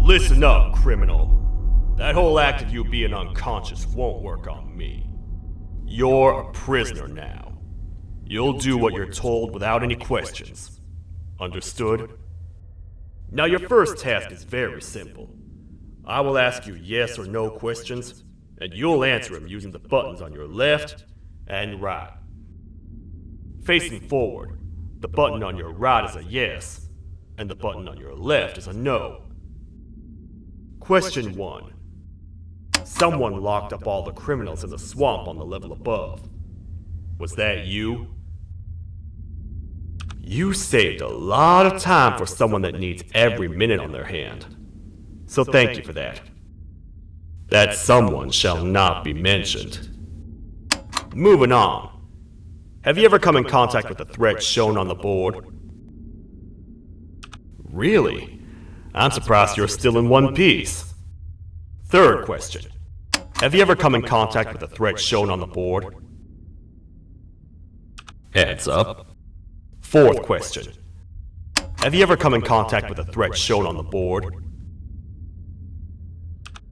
Listen up, criminal. That whole act of you being unconscious won't work on me. You're a prisoner now. You'll do what you're told without any questions. Understood? Now your first task is very simple. I will ask you yes or no questions, and you'll answer them using the buttons on your left and right. Facing forward, the button on your right is a yes, and the button on your left is a no. Question 1. Someone locked up all the criminals in the swamp on the level above. Was that you? You saved a lot of time for someone that needs every minute on their hand. So thank you for that. That someone shall not be mentioned. Moving on. Have you ever come in contact with the threat shown on the board? Really? I'm surprised you're still in one piece. Third question. Have you ever come in contact with the threat shown on the board? Heads up. Fourth question. Have you ever come in contact with the threat shown on the board?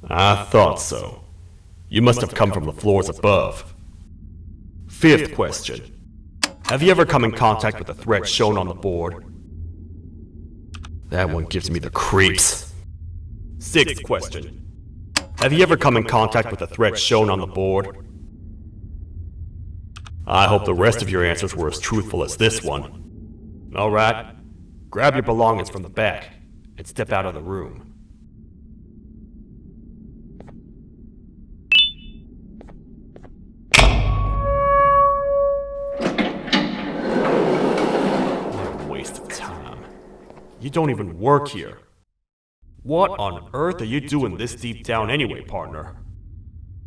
I thought so. You must have come from the floors above. Fifth question. Have you ever come in contact with the threat shown on the board? That one gives me the creeps. Sixth question. Have you ever come in contact with the threat shown on the board? I hope the rest of your answers were as truthful as this one. Alright, grab your belongings from the back and step out of the room. What a waste of time. You don't even work here. What on earth are you doing this deep down anyway, partner?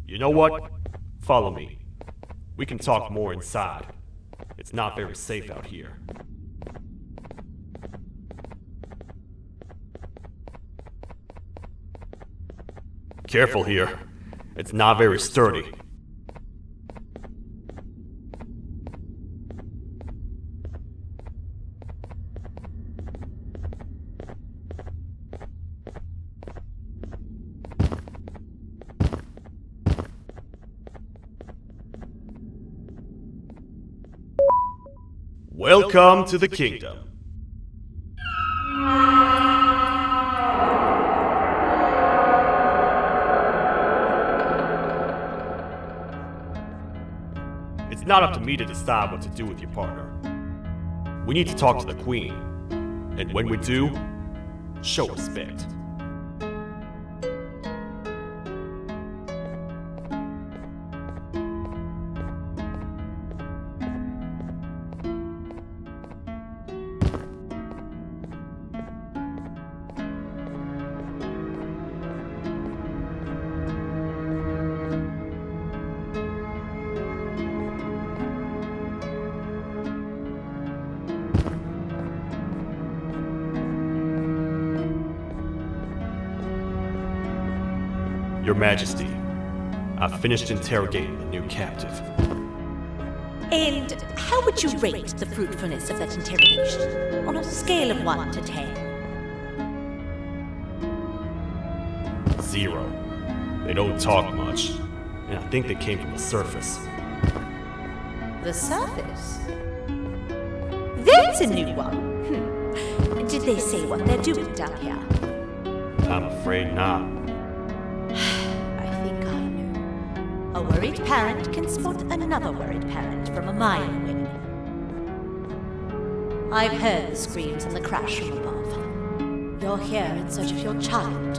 You know what? Follow me. We can talk more inside. It's not very safe out here. Careful here. It's not very sturdy. Welcome to the kingdom. It's not up to me to decide what to do with your partner. We need to talk to the queen. And when we do, show respect. Your Majesty, I've finished interrogating the new captive. And how would you rate the fruitfulness of that interrogation, on a scale of 1 to 10? 0. They don't talk much, and I think they came from the surface. The surface? That's a new one. Did they say what they're doing down here? I'm afraid not. A worried parent can spot another worried parent from a mile away. I've heard the screams and the crash from above. You're here in search of your child.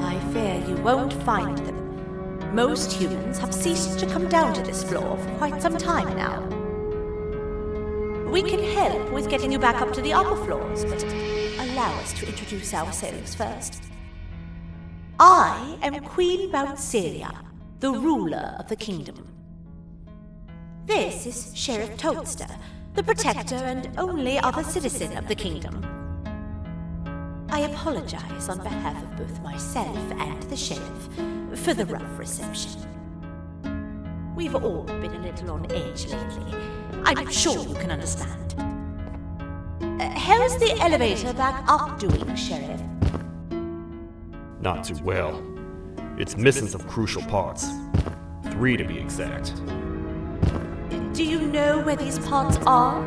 I fear you won't find them. Most humans have ceased to come down to this floor for quite some time now. We can help with getting you back up to the upper floors, but allow us to introduce ourselves first. I am Queen Bouncelia, the ruler of the kingdom. This is Sheriff Toadster, the protector and only other citizen of the kingdom. I apologize on behalf of both myself and the sheriff for the rough reception. We've all been a little on edge lately. I'm sure you can understand. How's the elevator back up doing, Sheriff? Not too well. It's missing some crucial parts. 3 to be exact. Do you know where these parts are?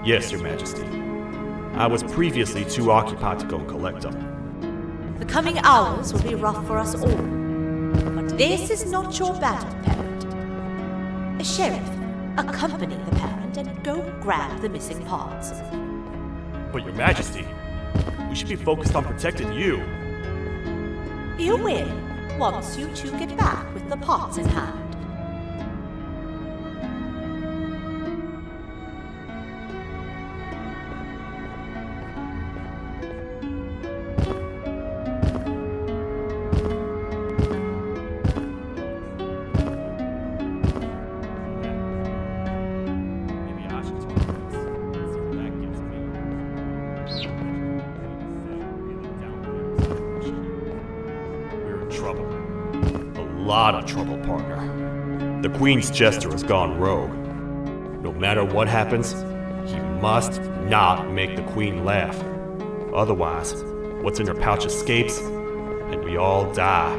Yes, Your Majesty. I was previously too occupied to go and collect them. The coming hours will be rough for us all. But this is not your battle, parent. Sheriff, accompany the parent and go grab the missing parts. But Your Majesty, we should be focused on protecting you. You will, once you two get back with the parts in hand. Maybe I should talk to this. See what that gets me. We're in trouble. A lot of trouble, partner. The Queen's Jester has gone rogue. No matter what happens, he must not make the Queen laugh. Otherwise, what's in her pouch escapes, and we all die.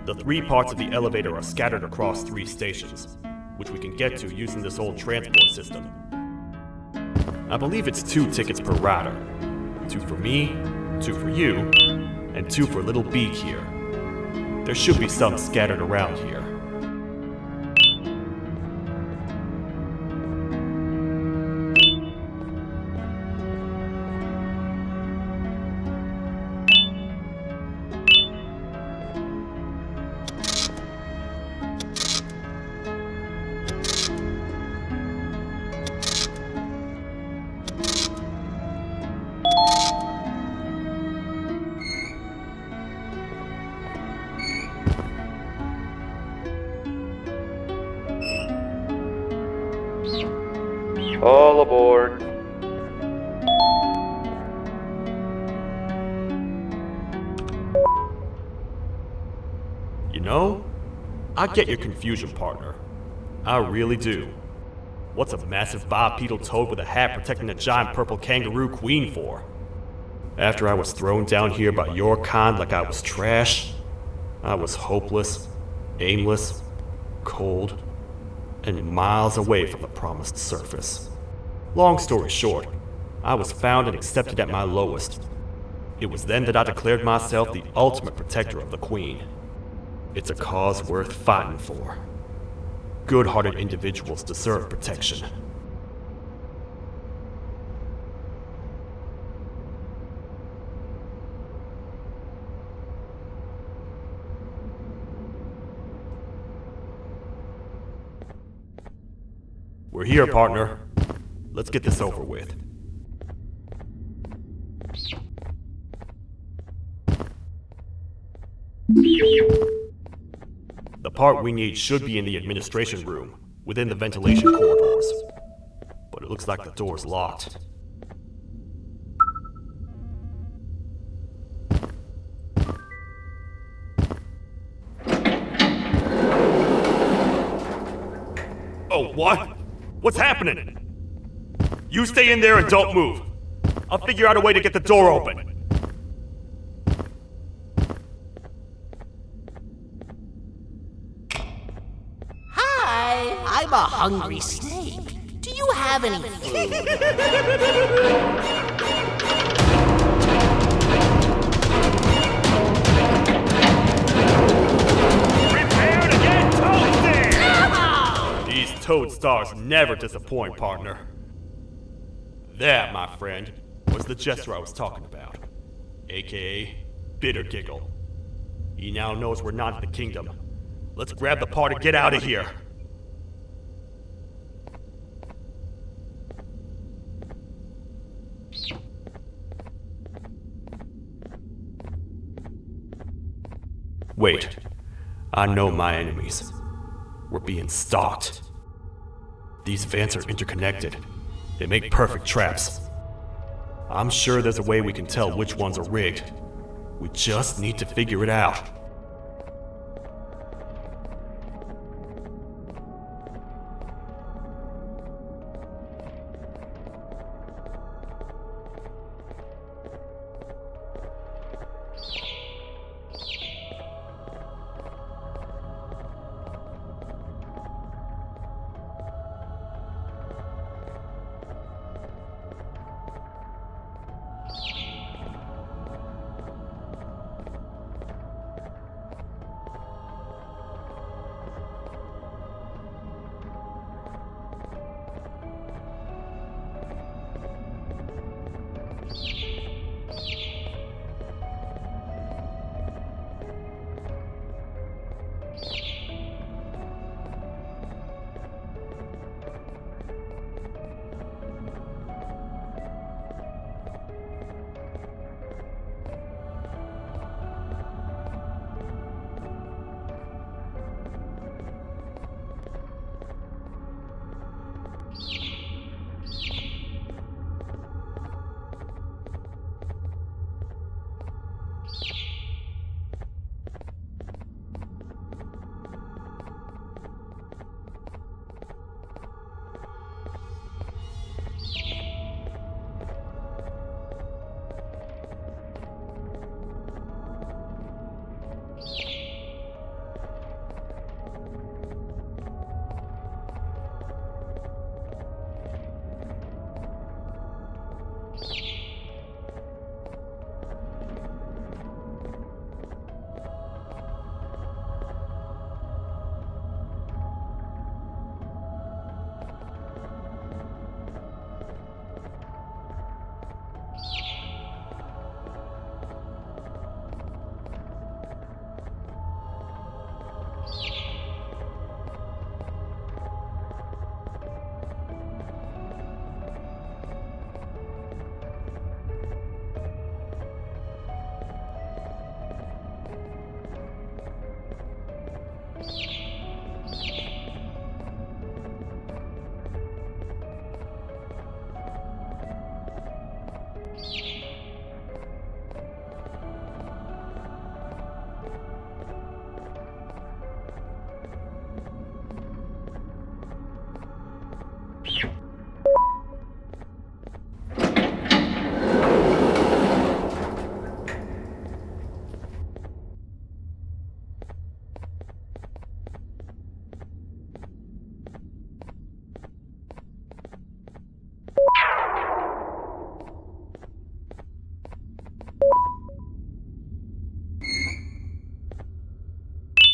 The 3 parts of the elevator are scattered across 3 stations, which we can get to using this old transport system. I believe it's 2 tickets per rider. 2 for me, 2 for you, and 2 for Little Beak here. There should be some scattered around here. All aboard. You know, I get your confusion, partner. I really do. What's a massive bipedal toad with a hat protecting a giant purple kangaroo queen for? After I was thrown down here by your kind like I was trash, I was hopeless, aimless, cold, and miles away from the promised surface. Long story short, I was found and accepted at my lowest. It was then that I declared myself the ultimate protector of the Queen. It's a cause worth fighting for. Good-hearted individuals deserve protection. We're here, partner. Let's get this over with. The part we need should be in the administration room, within the ventilation corridors. But it looks like the door's locked. Oh, what? What's happening? You stay in there and don't move. I'll figure out a way to get the door open. Hi, I'm a hungry snake. Do you have any food? Prepare to get toasted! These toad stars never disappoint, partner. That, my friend, was the jester I was talking about, aka Bitter Giggle. He now knows we're not in the kingdom. Let's grab the part and get out of here. Wait, I know my enemies. We're being stalked. These vents are interconnected. They make perfect traps. I'm sure there's a way we can tell which ones are rigged. We just need to figure it out.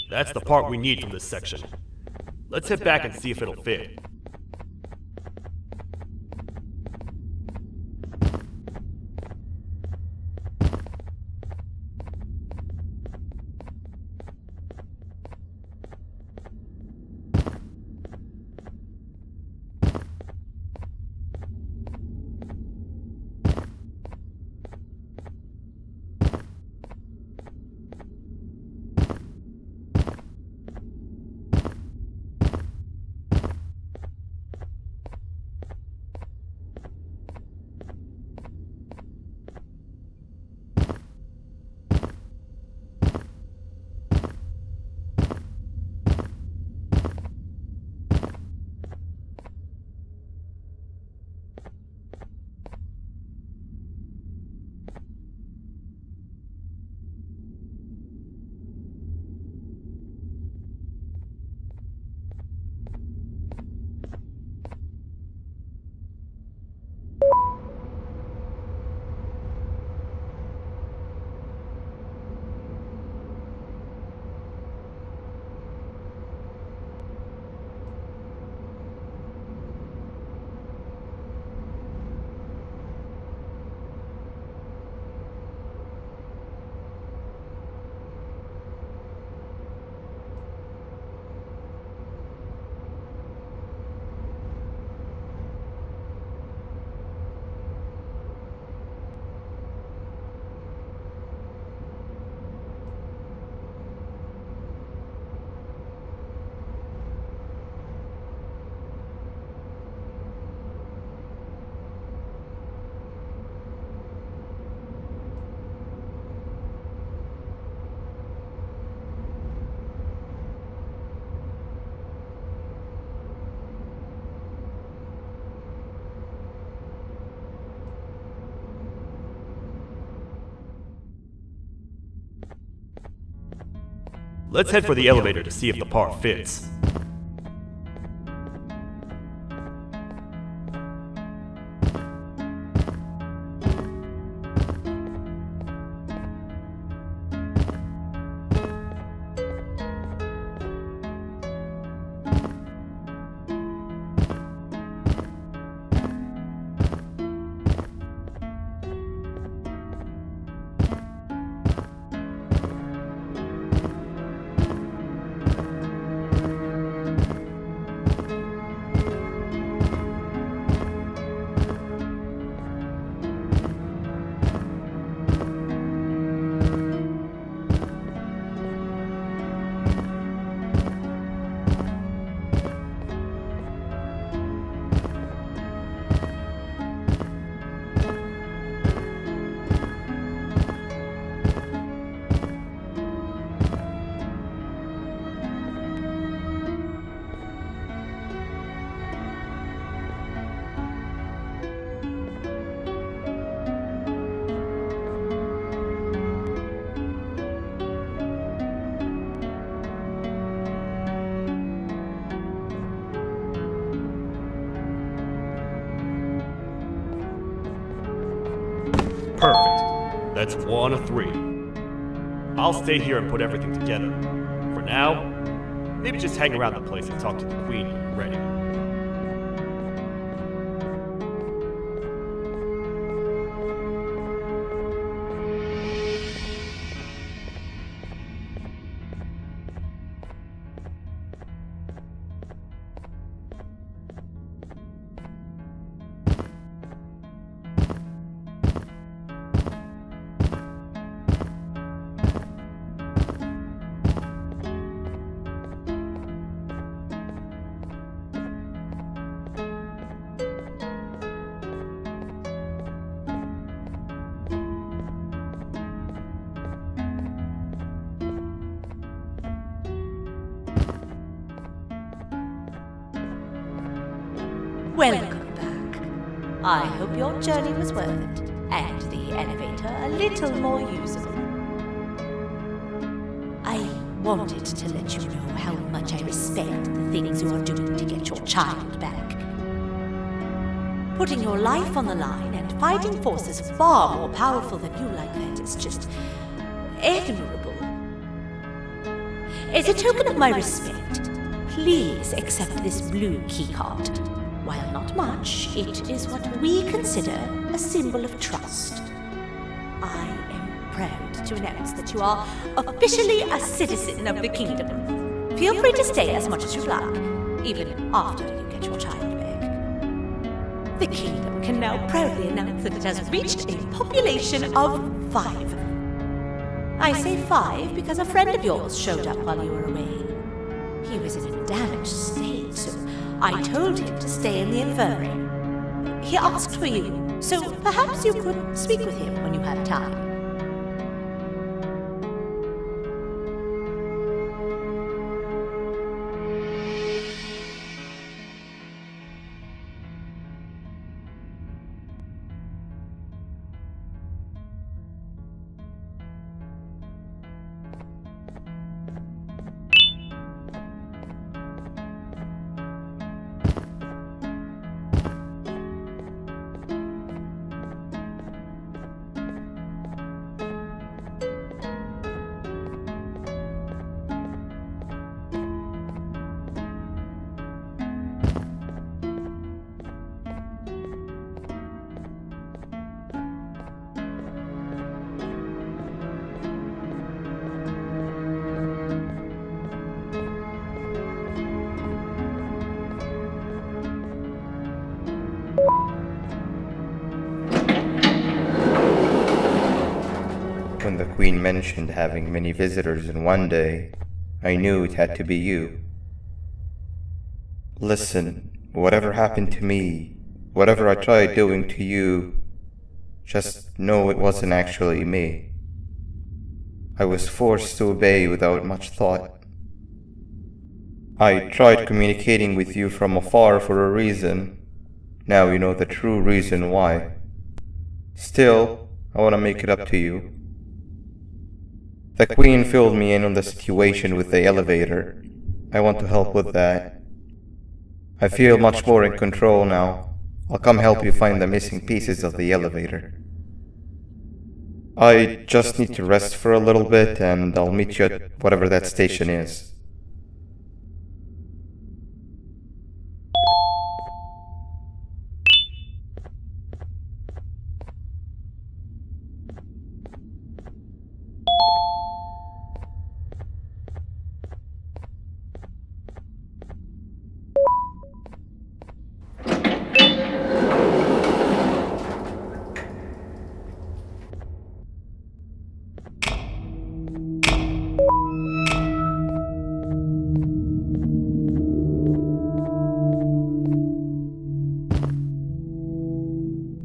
That's the part we need from this section. Let's hit back and see if it'll fit. Let's head for the elevator to see if the part fits. Perfect. That's 1 of 3. I'll stay here and put everything together. For now, maybe just hang around the place and talk to the Queen when you're ready. Welcome back. I hope your journey was worth it, and the elevator a little more usable. I wanted to let you know how much I respect the things you are doing to get your child back. Putting your life on the line and fighting forces far more powerful than you like that is just admirable. As a token of my respect, please accept this blue keycard. While not much, it is what we consider a symbol of trust. I am proud to announce that you are officially a citizen of the kingdom. Feel free to stay as much as you like, even after you get your child back. The kingdom can now proudly announce that it has reached a population of 5. I say 5 because a friend of yours showed up while you were away. He was in a damaged state, so I told him to stay in the infirmary. He asked for you, so perhaps you could speak with him when you have time. When the Queen mentioned having many visitors in one day, I knew it had to be you. Listen, whatever happened to me, whatever I tried doing to you, just know it wasn't actually me. I was forced to obey without much thought. I tried communicating with you from afar for a reason. Now you know the true reason why. Still, I want to make it up to you. The Queen filled me in on the situation with the elevator. I want to help with that. I feel much more in control now. I'll come help you find the missing pieces of the elevator. I just need to rest for a little bit, and I'll meet you at whatever that station is.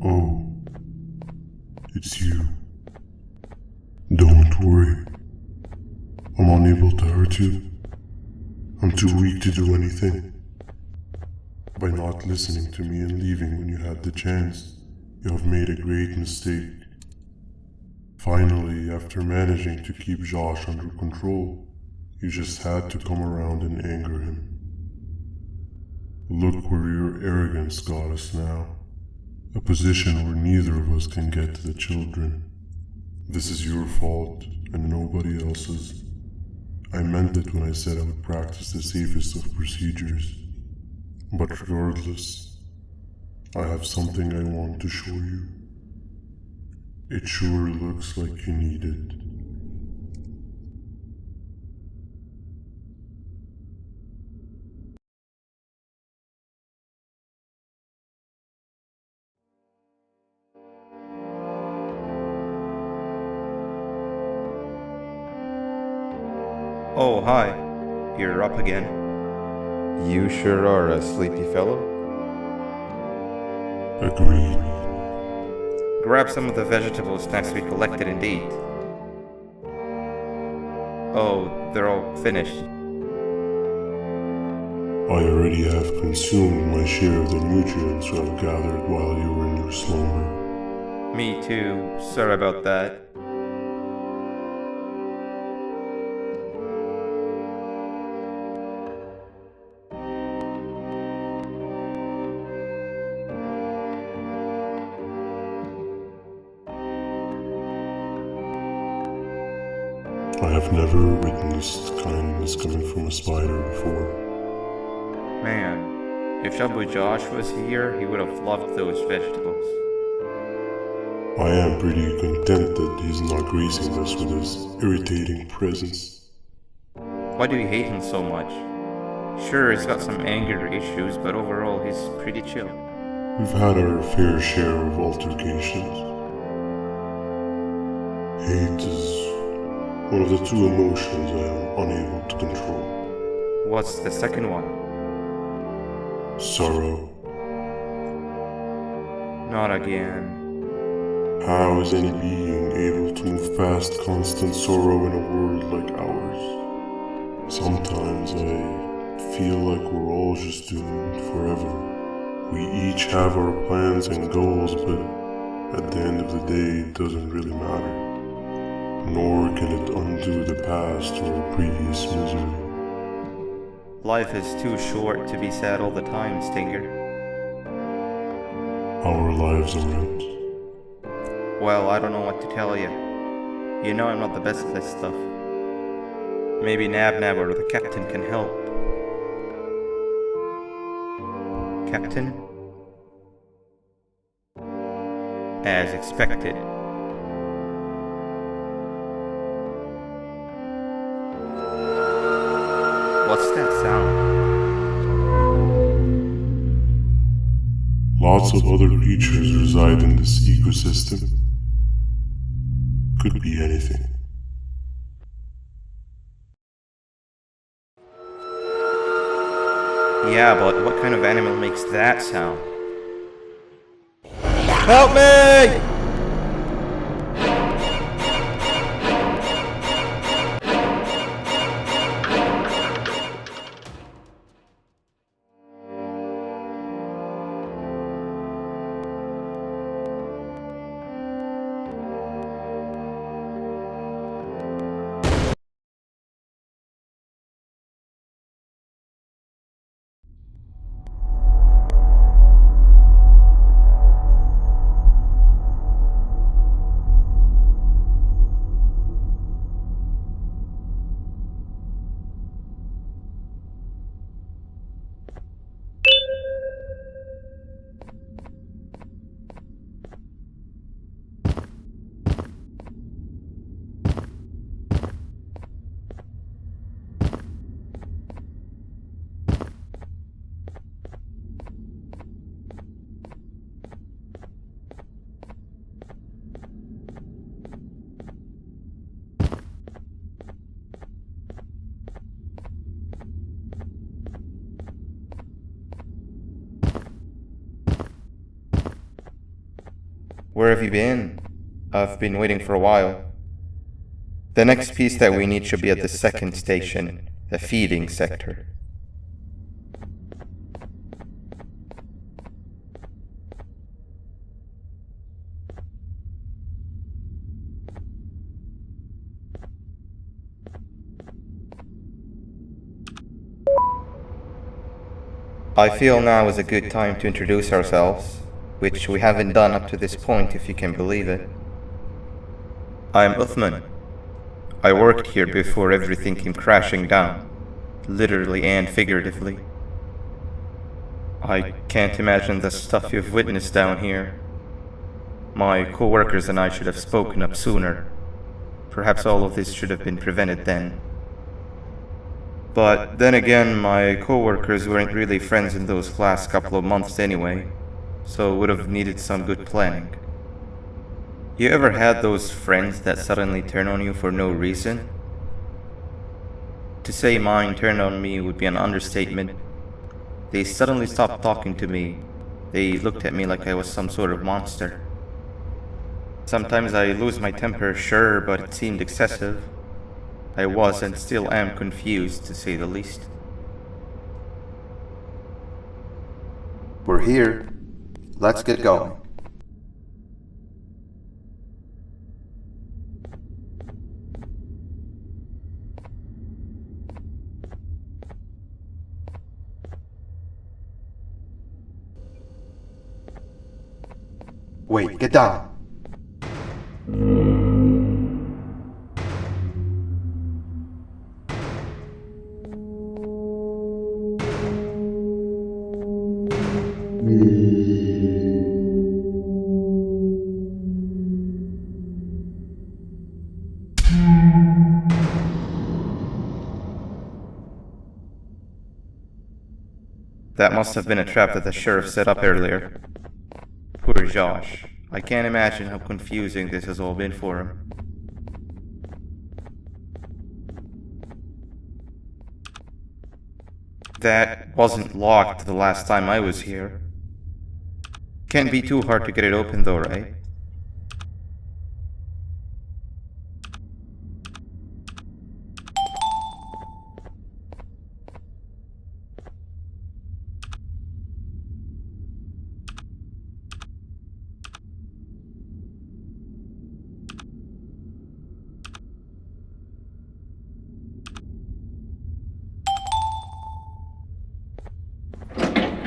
Oh, it's you. Don't worry. I'm unable to hurt you. I'm too weak to do anything. By not listening to me and leaving when you had the chance, you have made a great mistake. Finally, after managing to keep Josh under control, you just had to come around and anger him. Look where your arrogance got us now. A position where neither of us can get to the children. This is your fault and nobody else's. I meant it when I said I would practice the safest of procedures. But regardless, I have something I want to show you. It sure looks like you need it. Oh, hi. You're up again. You sure are a sleepy fellow. Agreed. Grab some of the vegetable snacks we collected and eat. Oh, they're all finished. I already have consumed my share of the nutrients you have gathered while you were in your slumber. Me too. Sorry about that. I have never witnessed kindness coming from a spider before. Man, if Shabu Josh was here, he would have loved those vegetables. I am pretty content that he's not gracing us with his irritating presence. Why do you hate him so much? Sure, he's got some anger issues, but overall he's pretty chill. We've had our fair share of altercations. Hate is one of the two emotions I am unable to control. What's the second one? Sorrow. Not again. How is any being able to move past constant sorrow in a world like ours? Sometimes I feel like we're all just doomed forever. We each have our plans and goals, but at the end of the day, it doesn't really matter. Nor can it undo the past or previous misery. Life is too short to be sad all the time, Stinger. Our lives aren't. Well, I don't know what to tell you. You know I'm not the best at this stuff. Maybe Nab or the captain can help. Captain? As expected. What's that sound? Lots of other creatures reside in this ecosystem. Could be anything. Yeah, but what kind of animal makes that sound? Help me! Where have you been? I've been waiting for a while. The next piece that we need should be at the second station, the feeding sector. I feel now is a good time to introduce ourselves, which we haven't done up to this point, if you can believe it. I'm Uthman. I worked here before everything came crashing down, literally and figuratively. I can't imagine the stuff you've witnessed down here. My co-workers and I should have spoken up sooner. Perhaps all of this should have been prevented then. But then again, my co-workers weren't really friends in those last couple of months anyway, so would have needed some good planning. You ever had those friends that suddenly turn on you for no reason? To say mine turned on me would be an understatement. They suddenly stopped talking to me. They looked at me like I was some sort of monster. Sometimes I lose my temper, sure, but it seemed excessive. I was and still am confused, to say the least. We're here. Let's get going. Wait, get down. That must have been a trap that the sheriff set up earlier. Poor Josh. I can't imagine how confusing this has all been for him. That wasn't locked the last time I was here. Can't be too hard to get it open though, right?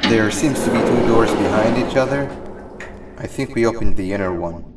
There seems to be two doors behind each other. I think we opened the inner one.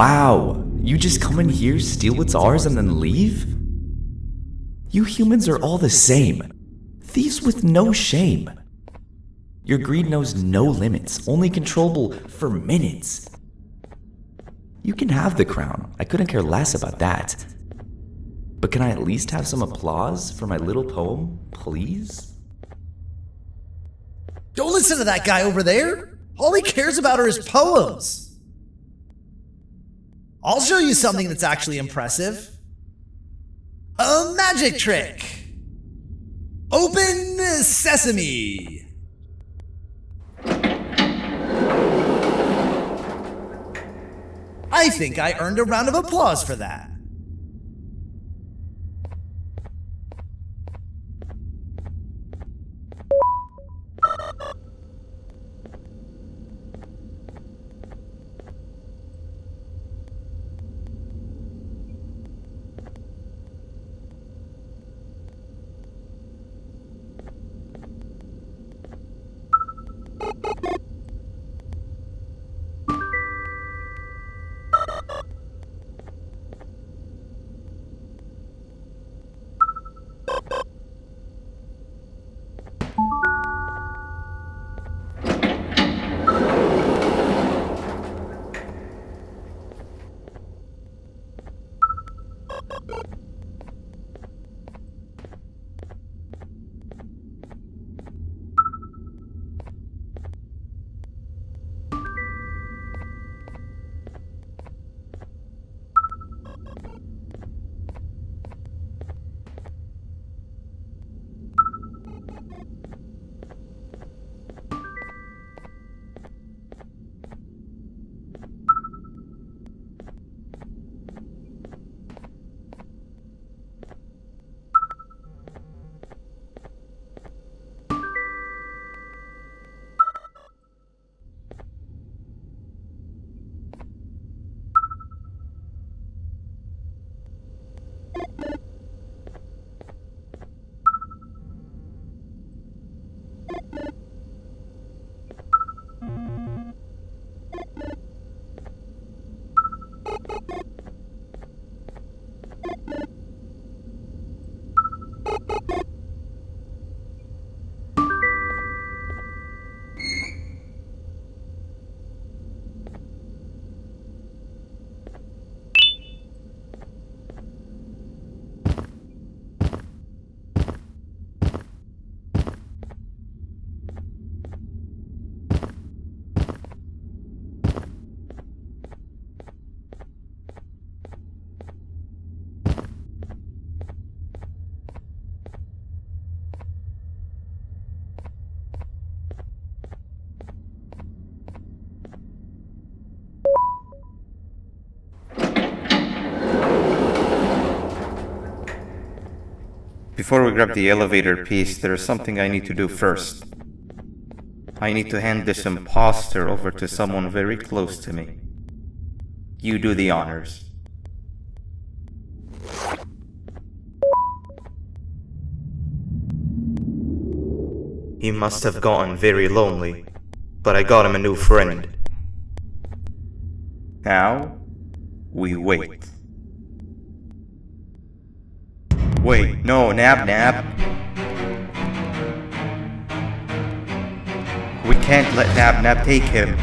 Wow, you just come in here, steal what's ours, and then leave? You humans are all the same. Thieves with no shame. Your greed knows no limits, only controllable for minutes. You can have the crown, I couldn't care less about that. But can I at least have some applause for my little poem, please? Don't listen to that guy over there. All he cares about are his poems. I'll show you something that's actually impressive. A magic trick. Open sesame. I think I earned a round of applause for that. Before we grab the elevator piece, there is something I need to do first. I need to hand this imposter over to someone very close to me. You do the honors. He must have gotten very lonely, but I got him a new friend. Now, we wait. Wait, no, Nab. We can't let Nab take him.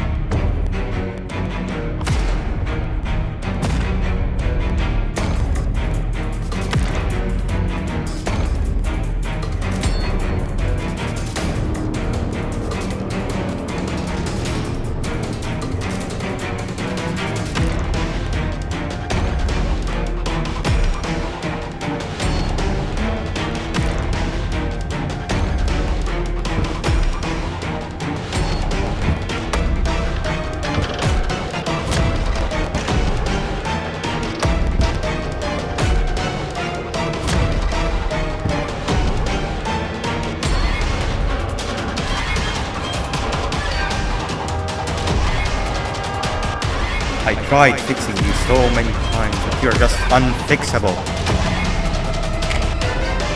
I tried fixing you so many times, but you're just unfixable.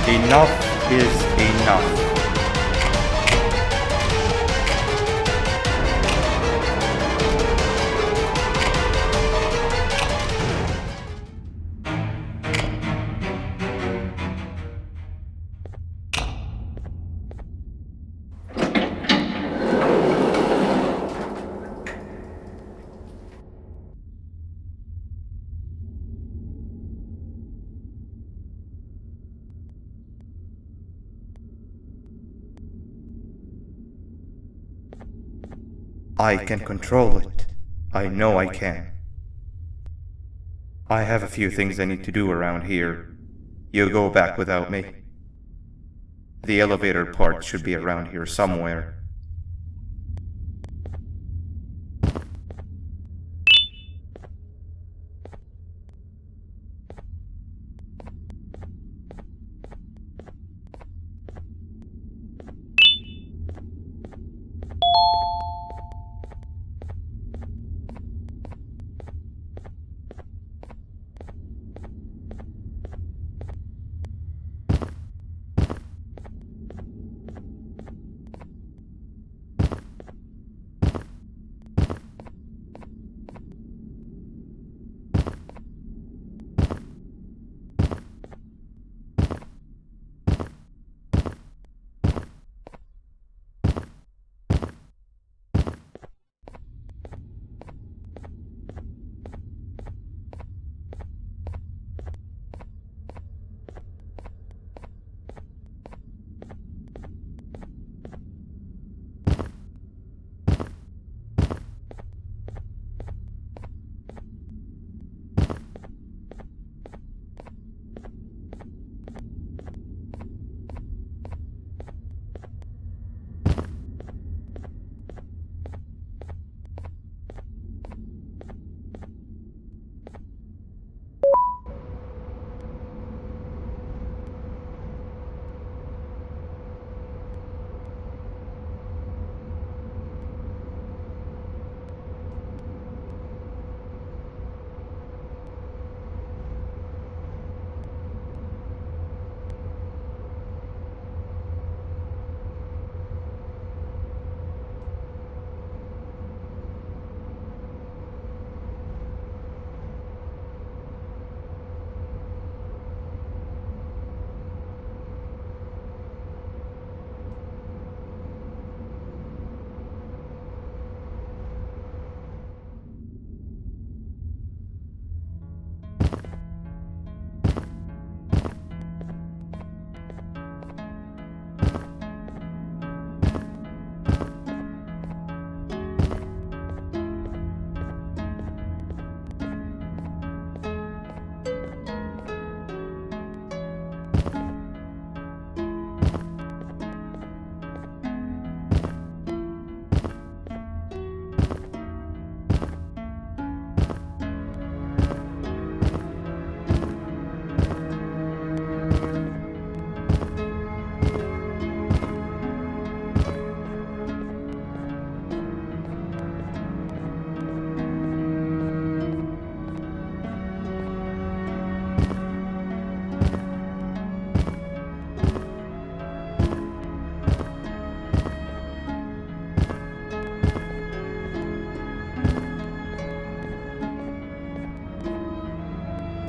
Enough is enough. I can control it. I know I can. I have a few things I need to do around here. You go back without me. The elevator part should be around here somewhere.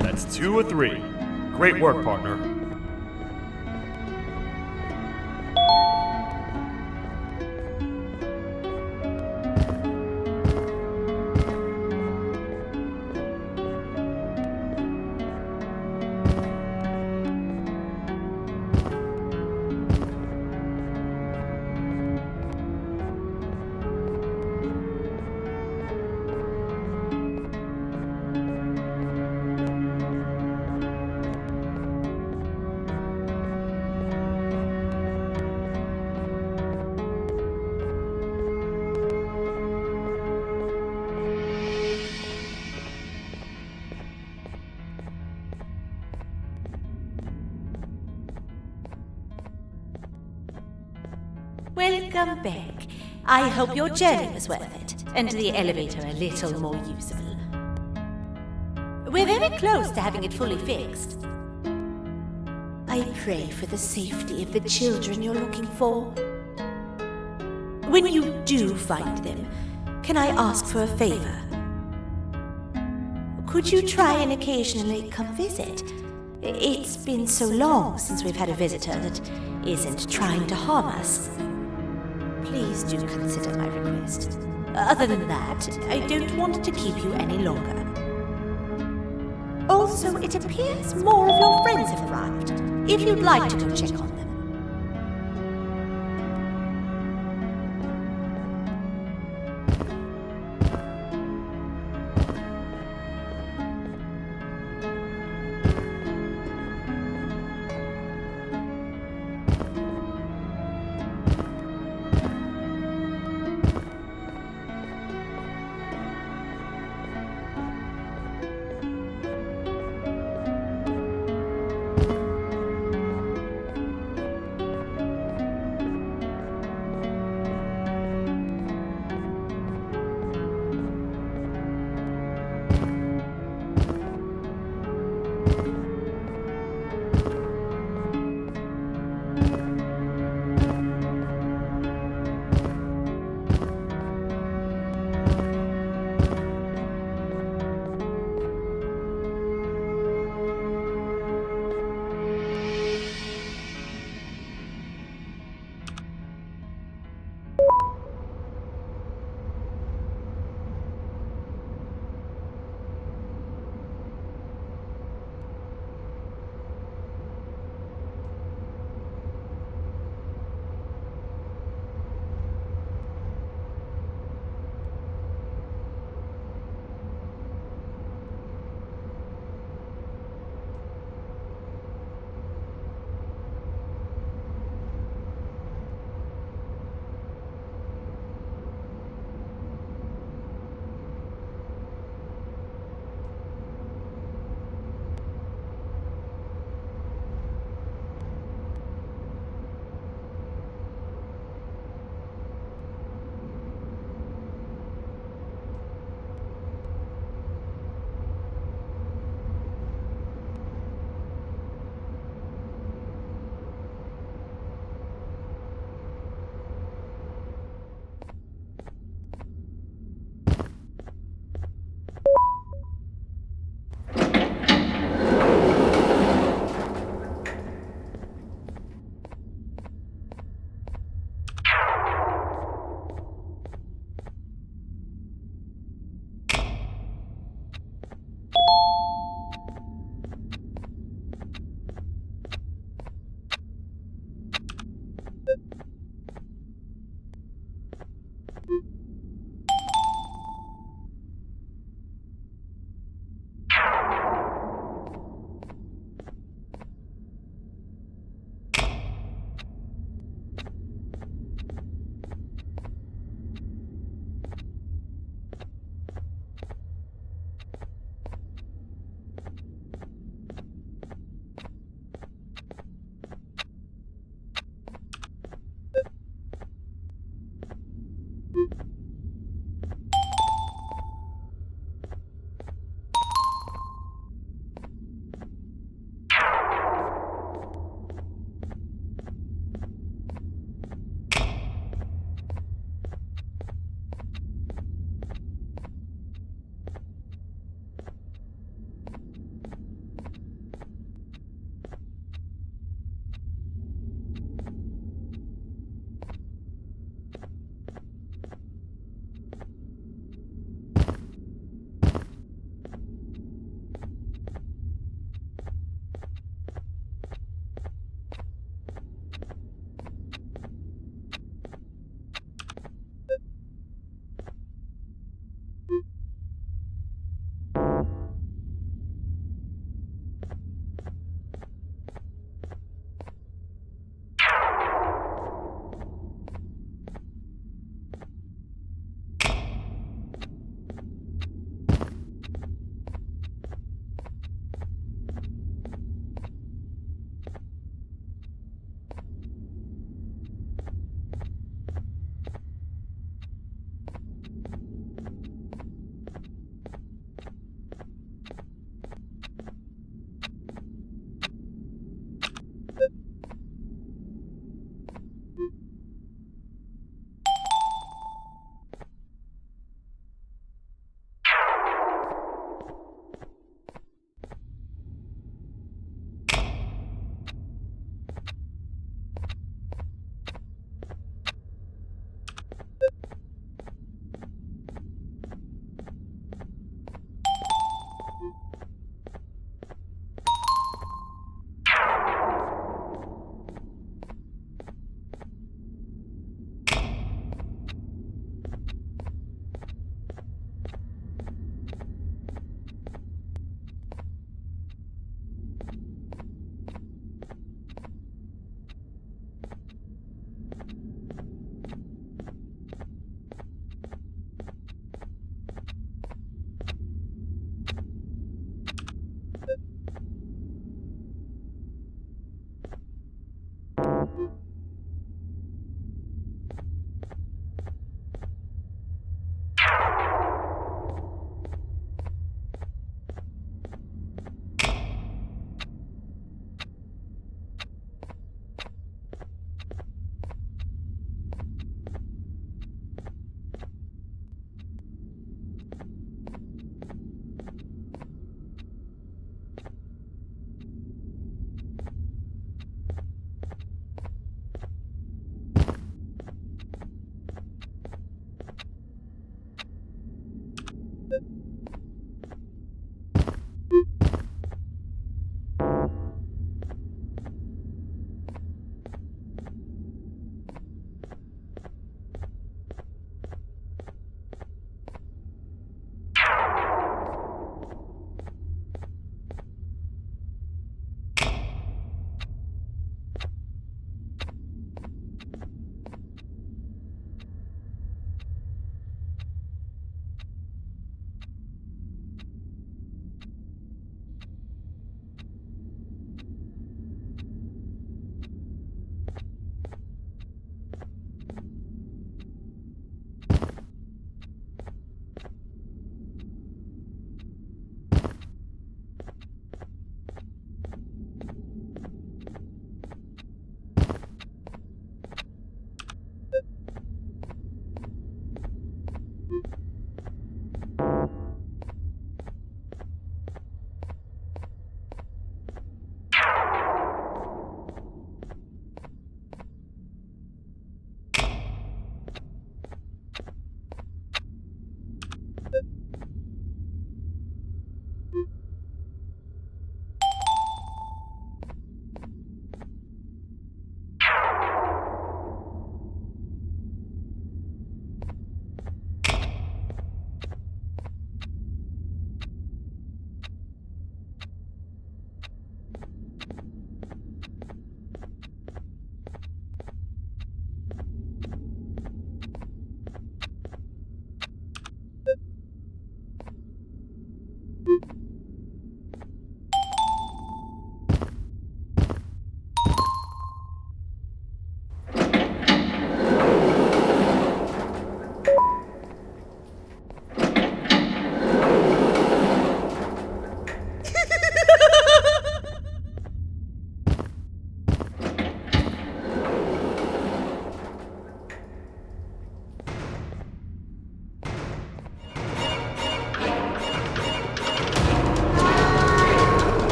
That's 2 of 3. Great work, partner. Welcome back. I hope your journey was worth it, and the elevator a little more usable. We're very close to having it fully fixed. I pray for the safety of the children you're looking for. When you do find them, can I ask for a favor? Could you try and occasionally come visit? It's been so long since we've had a visitor that isn't trying to harm us. Please do consider my request. Other than that, I don't want to keep you any longer. Also, it appears more of your friends have arrived, if you'd like to go check on them.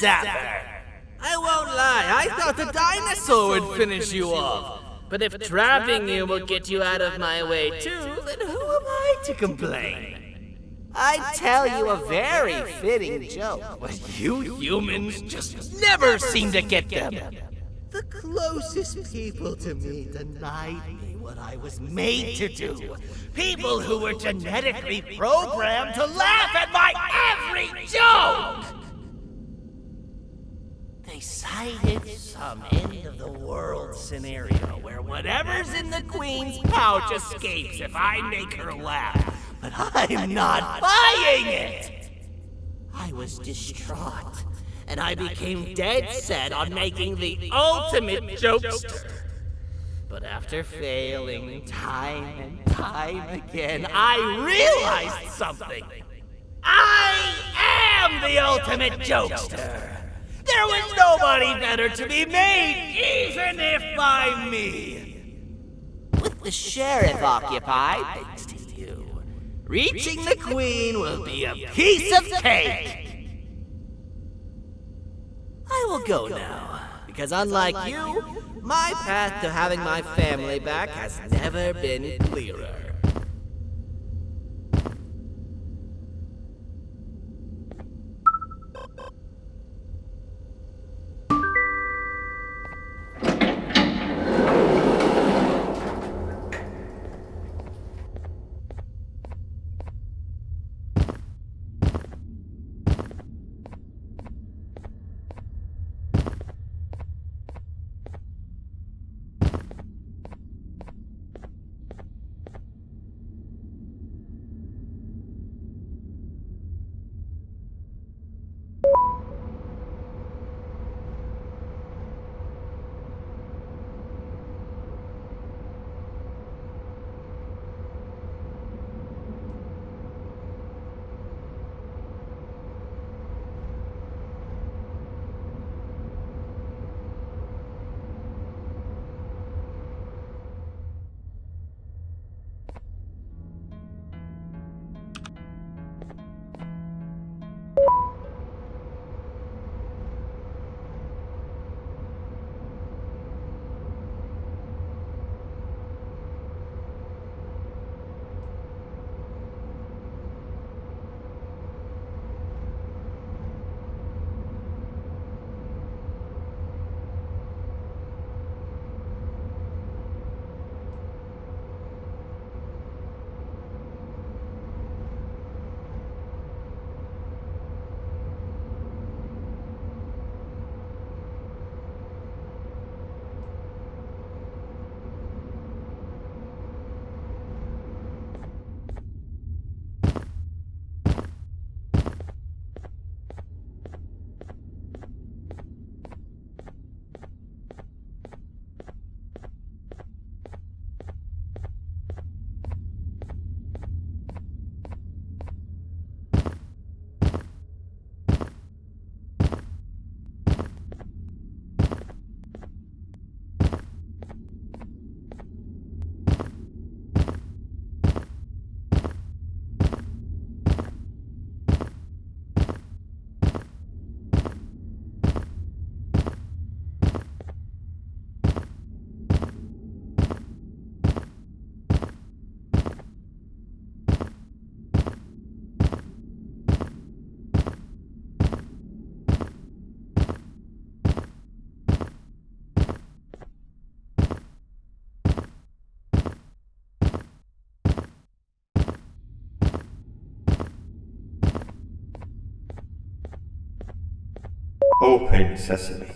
sapper! I won't lie, I thought the dinosaur would finish you off. But if trapping you will get you out of my way too, then who am I to complain? I'd tell you a very fitting joke, but you humans just never seem to get them. The closest people to me denied me what I was made to do. People who were genetically programmed to laugh at my every joke! They cited some end-of-the-world scenario where whatever's in the Queen's pouch escapes if I make her laugh. But I'm not buying it! I was distraught, and I became dead set on making the ultimate jokester. But after failing time and time again, I realized something. I am the ultimate jokester! There was nobody better to be made, even if by me. With the sheriff occupied, thanks to you, reaching the Queen will be a piece of cake. I will go now, because unlike you, my path to having my family back has never been clearer. Open Sesame.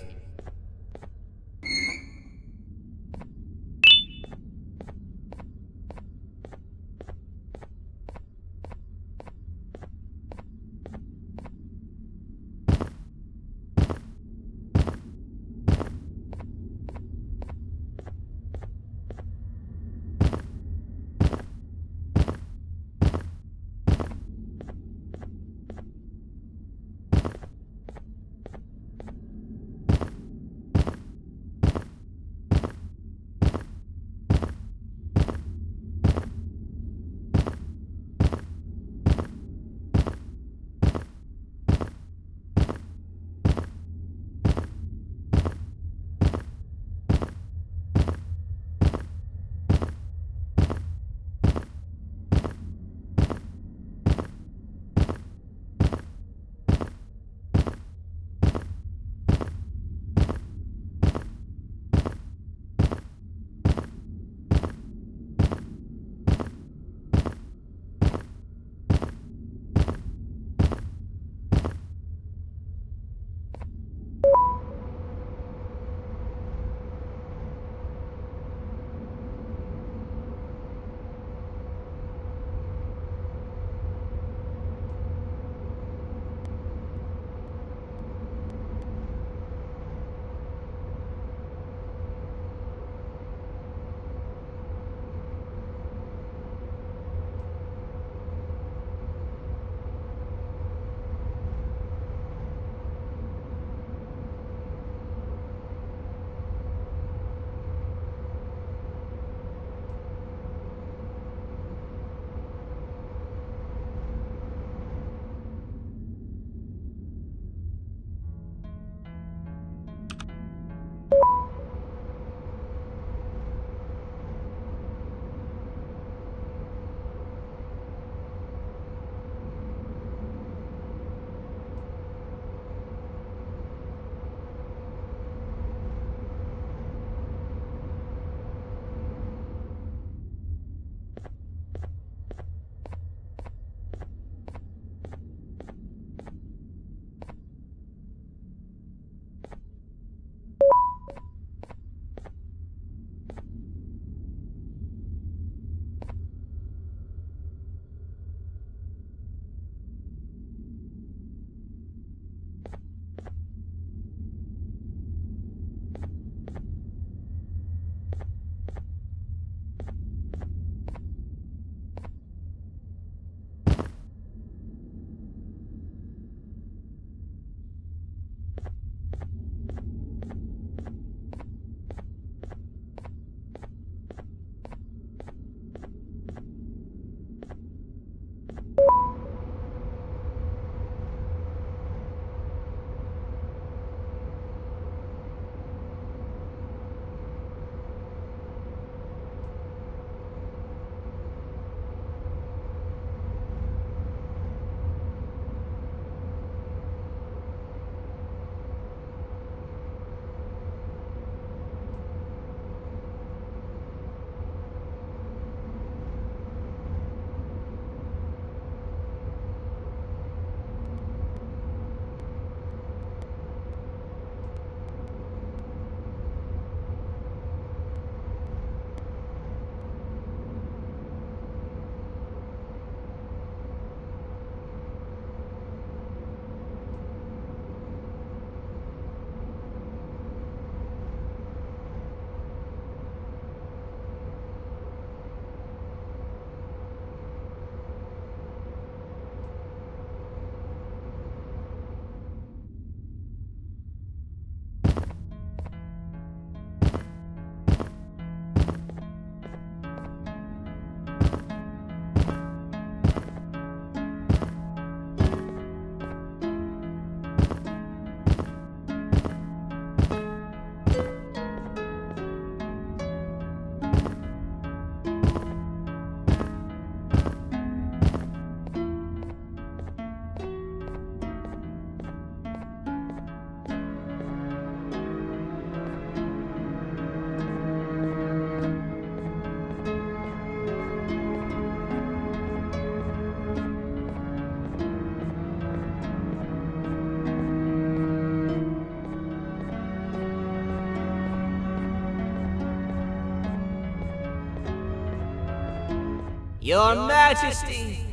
Your Majesty,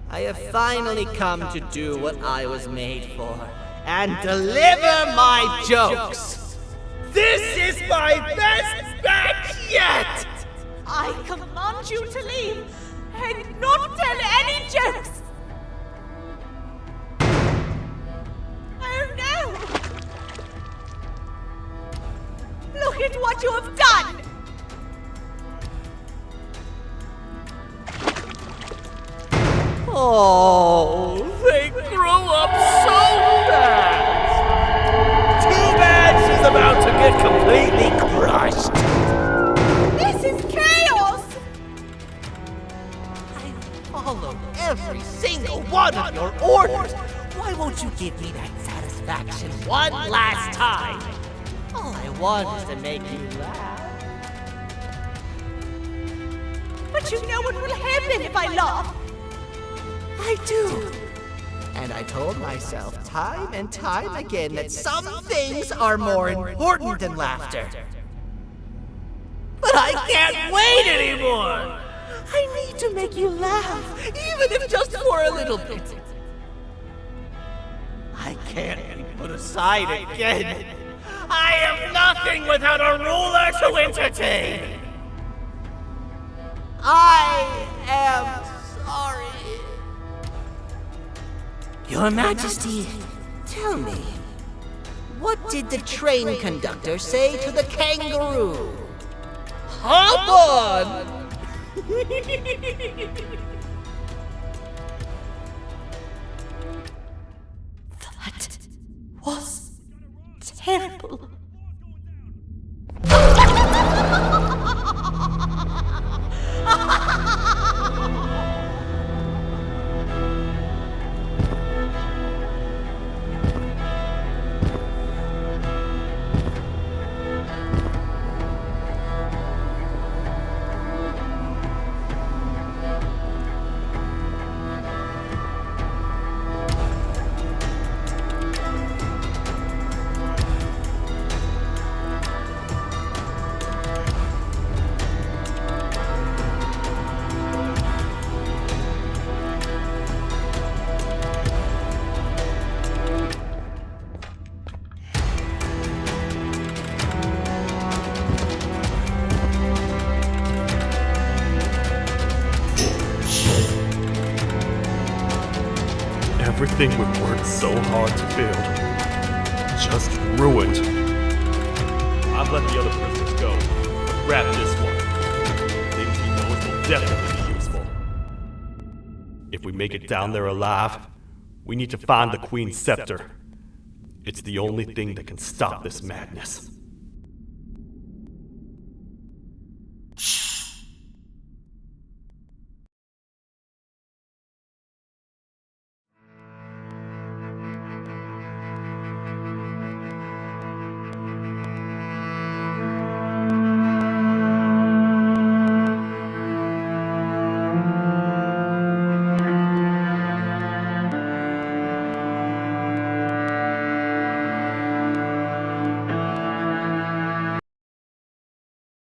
I have finally come to do what I was made for, and deliver my jokes. This is my best match yet! I command you to leave and not tell any jokes! Oh no! Look at what you have done! Oh, they grew up so fast! Too bad she's about to get completely crushed! This is chaos! I followed every single one of your orders! Why won't you give me that satisfaction one last time? All I want is to make you laugh. But you know what will happen if I laugh. I do. And I told myself time and time again that some things are more important than laughter. But I can't wait anymore! I need to make you laugh, even if just for a little bit. I can't be put aside again. I am nothing without a ruler to entertain. I am sorry. Your Majesty, tell me, what did the train conductor say to the kangaroo? Hop on! That was terrible. Everything we've worked so hard to build. Just ruined. I've let the other prisoners go. But grab this one. Things he knows will definitely be useful. If we make it down there alive, we need to find the Queen's scepter. It's the only thing that can stop this madness.